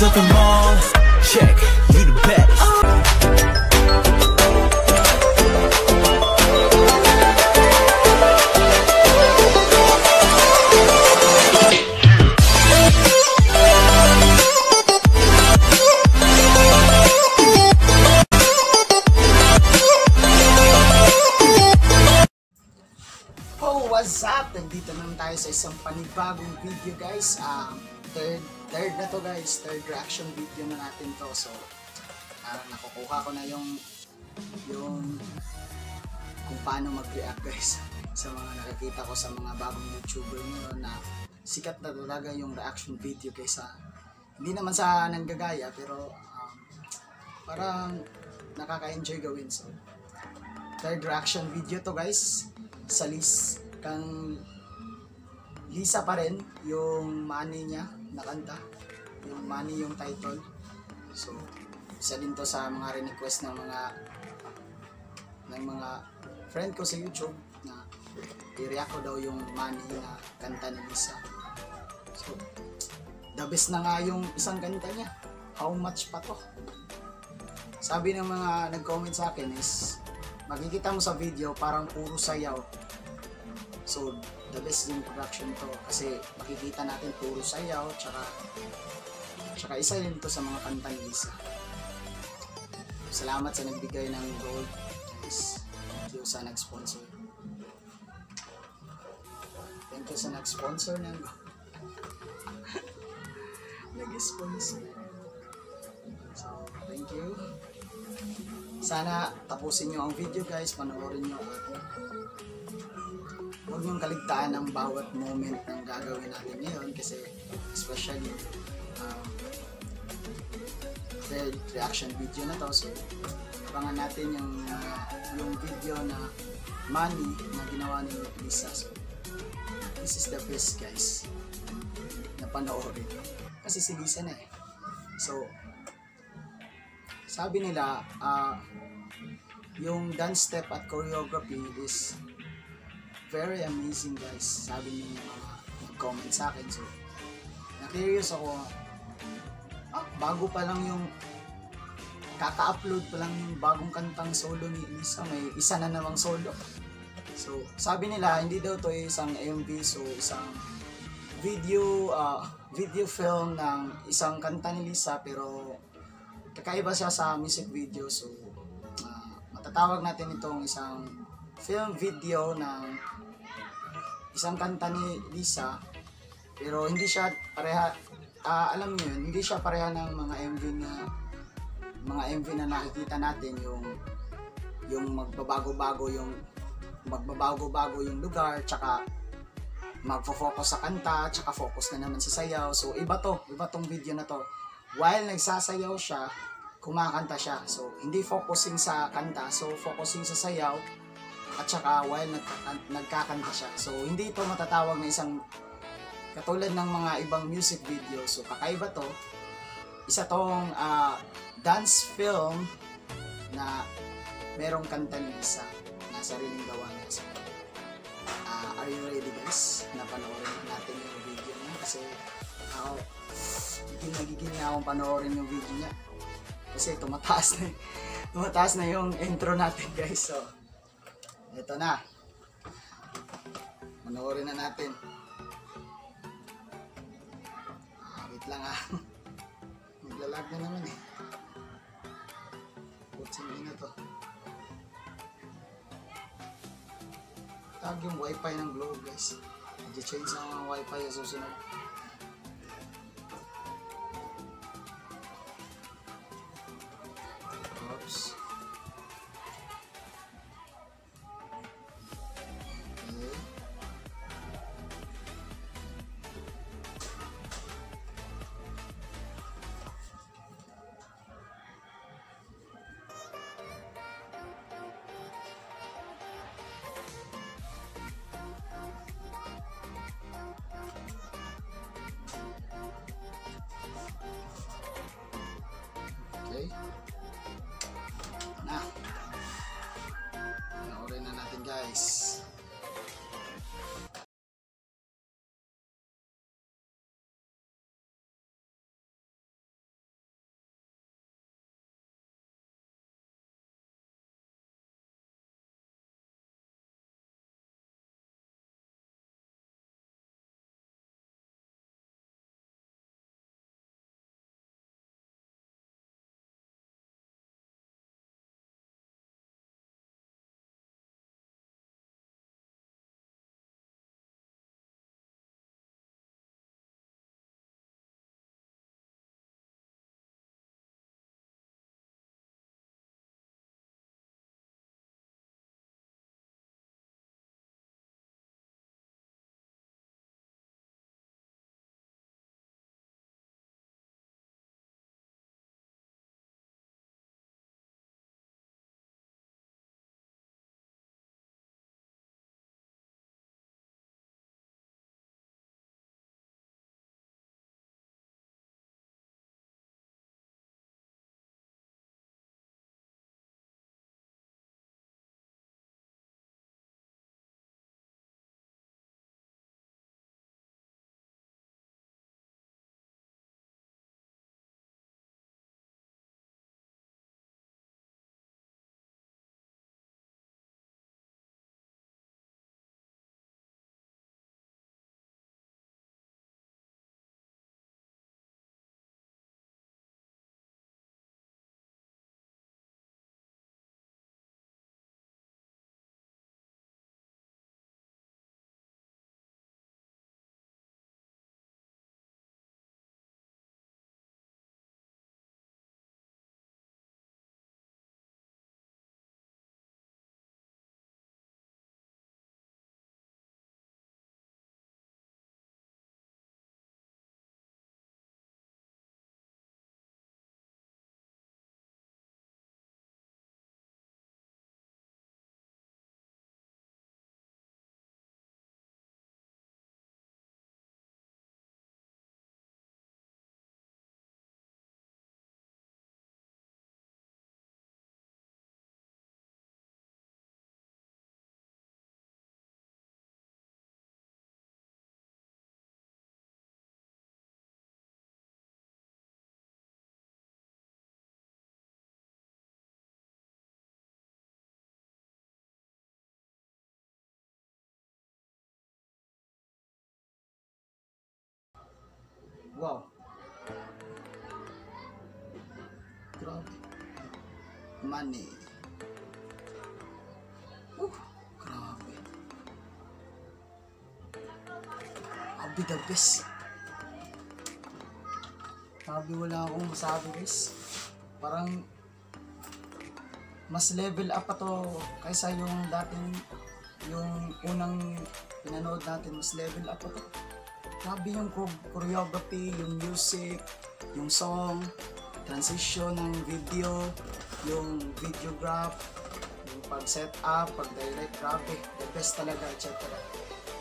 best of them all. Check, you the best. What's up? Nandito naman tayo sa isang panibagong video guys. Third na to guys, third reaction video na natin to. So nakukuha ko na yung kung paano mag-react guys sa mga nakikita ko sa mga bagong YouTuber ngayon na sikat na talaga yung reaction video kaysa hindi naman sa nanggagaya pero parang nakaka-enjoy gawin. So third reaction video to guys, sa list kang Lisa pa rin yung Money niya na kanta, yung Money yung title. So isa din to sa mga request ng mga friend ko sa YouTube na i-react ko daw yung Money na kanta ni Lisa. So the best na nga yung isang kanta niya, How Much pa to. Sabi ng mga nag-comment sa akin is makikita mo sa video parang puro sayaw. So, the best yung production to kasi makikita natin puro sayaw tsaka isa din to sa mga kanta ni Lisa. Salamat sa nagbigay ng gold guys. Thank you sa nag-sponsor. Thank you sa nag-sponsor ng nag-sponsor. So, thank you. Sana tapusin nyo ang video guys, panoorin nyo ako. Huwag niyong kaligtaan ang bawat moment ng gagawin natin ngayon kasi especially third reaction video na to. So abangan natin yung video na Money na ginawa ni Lisa. So this is the best guys na panoorin kasi si Lisa na eh. So sabi nila yung dance step at choreography is very amazing guys, sabi ng mga nag-comment sa akin. So na-curious ako, bago pa lang yung kaka-upload pa lang yung bagong kantang solo ni Lisa, may isa na namang solo. So sabi nila hindi daw to isang MV, so isang video film ng isang kanta ni Lisa pero kakaiba siya sa music video. So matatawag natin itong isang film video ng isang kanta ni Lisa pero hindi siya pareha, alam niyo yun, hindi siya pareha ng mga MV na nakikita natin, yung magbabago-bago yung lugar tsaka magfo-focus sa kanta tsaka focus na naman sa sayaw. So iba tong video na to. While nagsasayaw siya, kumakanta siya. So hindi focusing sa kanta, so focusing sa sayaw at saka while nagkakanta siya. So hindi ito matatawag na isang katulad ng mga ibang music video. So kakaiba to. Isa tong dance film na merong kanta ni Lisa na sariling gawa niya. So, are you ready guys? Napanoorin natin yung video niya kasi ako nagiging na akong panoorin yung video niya kasi tumataas na yung intro natin guys. So ito na, manoorin na natin. Wait lang naglalag na naman eh. Putsing na to. Tag yung wifi ng Globe guys. Mag-change ang wifi sa susunod. Oops. Wow. Grabe. Money. Grabe. I'll be the best. Grabe, wala akong masabi guys. Parang mas level up pa to kaysa yung dating, yung unang pinanood natin, mas level up pa to. Grabe yung choreography, yung music, yung song, transition ng video, yung videograph, yung pag-set up, pag-direct, grabe, the best talaga, etc.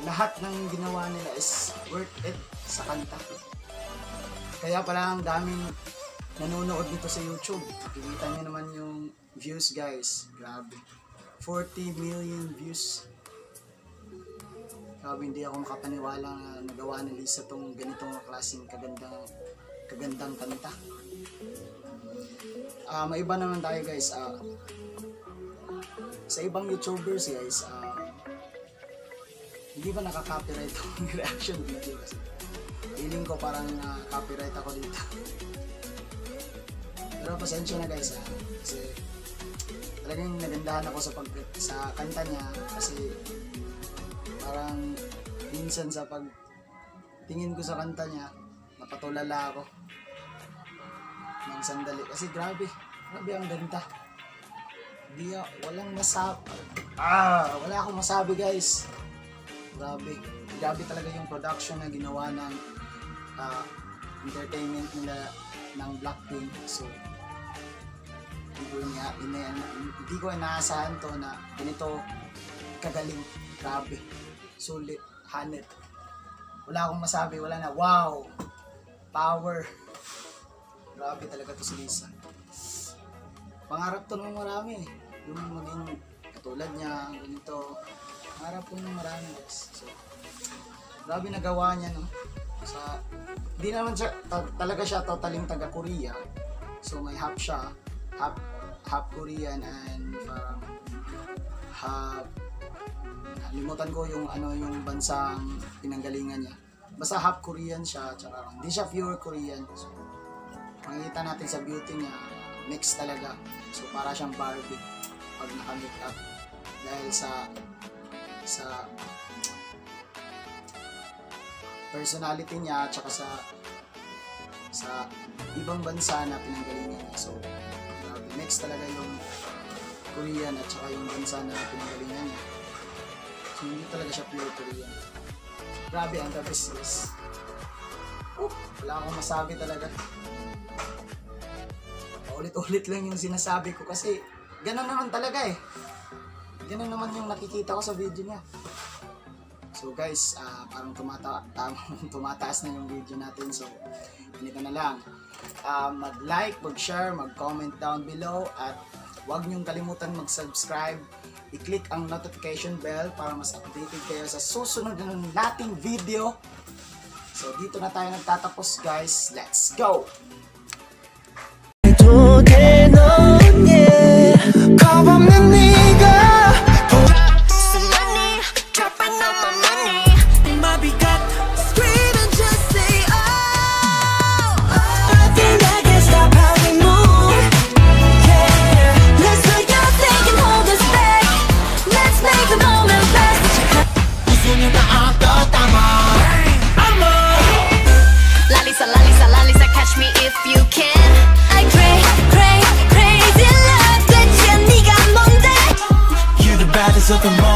Lahat ng ginawa nila is worth it sa kanta. Kaya pala ang daming nanonood dito sa YouTube. Kikita nyo naman yung views guys, grabe, 40 million views. Grabe, hindi ako makapaniwala na nagawa ni Lisa tong ganitong klaseng kagandang kanta. Maiba naman tayo guys. Sa ibang YouTubers guys, hindi ba nakaka-copyright yung reaction video kasi feeling ko parang copyright ako dito. Pero pasensya na guys, kasi talagang nagandahan ako sa kanta niya, kasi parang minsan sa pagtingin ko sa kanta niya, napatulala ako ng sandali kasi grabe ang ganda. Wala akong masabi guys. Grabe talaga yung production na ginawa ng entertainment nila ng Blackpink. So hindi ko inaasahan to na ganito kagaling. Grabe, sulit, hanit. Wala akong masabi, wala na. Wow, power. Grabe talaga to si Lisa. Pangarap to ng marami, yung maging katulad niya, ganito. Pangarap to ng marami guys. So grabe nagawa niya, no? Hindi naman siya talaga siya totaling taga Korea. So may half siya, half Korean and parang half, limutan ko yung yung bansang pinanggalingan niya. Basta half Korean siya, tsaka hindi siya pure Korean. So makikita natin sa beauty niya, mix talaga. So para siyang Barbie pag naka-make up, dahil sa personality niya, tsaka sa ibang bansa na pinanggalingan niya. So mix talaga yung Korean at saka yung bansa na pinanggalingan niya. So hindi talaga siya pure Korean. Grabe, ang the best guys. Wala akong masabi talaga. Ulit-ulit lang yung sinasabi ko kasi ganun naman talaga eh. Ganun naman yung nakikita ko sa video niya. So guys, parang tumataas na yung video natin. So ganito na lang. Mag-like, mag-share, mag-comment down below, at huwag niyong kalimutan mag-subscribe. I-click ang notification bell para mas updated kayo sa susunod na nating video. So dito na tayo nagtatapos guys. Let's go! Lalisa, catch me if you can. I crazy love. 대체 네가 뭔데? You the baddest of them all.